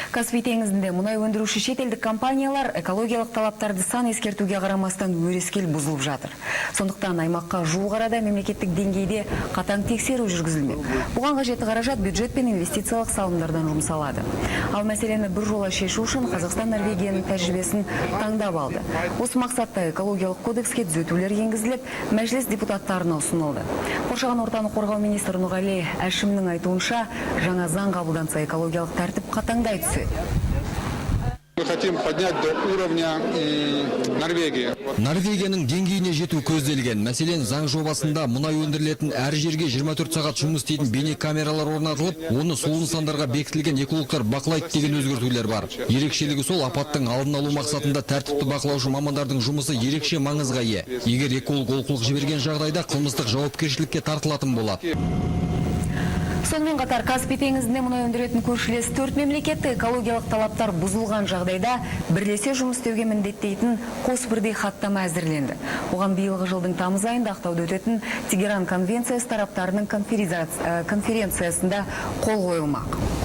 Каспий теңізінде мұнай өндіруші шетелдік компаниялар экологиялық талаптарды сан ескертуге қарамастан өрескел бұзылып жатыр. Сондықтан аймаққа жуық арада мемлекеттік деңгейде қатаң тексеру жүргізілмек. Бұған қажетті қаражат бюджет пен инвестициялық салымдардан жұмсалады. Ал мәселені бір жола шешу үшін Қазақстан Норвегияның тәжірибесін таңдап алды. Осы мақсатта экологиялық кодекске түзетулер енгізіліп, мәжіліс депутаттарына ұсынылды. Қоршаған ортаны қорғау министрі Нұрғали Әшімнің айтуынша, жаңа заң қабылданса экологиялық тәртіп қатаңдай түседі. Мы хотим поднять до уровня Норвегии. Норвегияның деңгейіне жету көзделген. Мәселен, заң жобасында мұнай өндірілетін әр жерге 24 сағат жұмыс істейтін бейне камералар орнатылып, оны сол нысандарға бекітілген экологтар бақылайды деген өзгертулер бар. Ерекшелігі сол, апаттың алдын алу мақсатында тәртіпті бақылаушы мамандардың жұмысы ерекше маңызға ие. Егер эколог олқылық жіберген жағдайда қылмыстық жауапкершілікке тартылатын болады. Сонымен қатар Каспий теңізінде мұнай өндіретін көршілес 4 мемлекетті экологиялық талаптар бұзылған жағдайда бірлесе жұмыс істеуге міндеттейтін қос бірдей хаттама әзірленді. Оған биылғы жылдың тамыз айында Ақтауда өтетін Тегеран конвенциясы тараптарының конференциясында қол қойылмақ.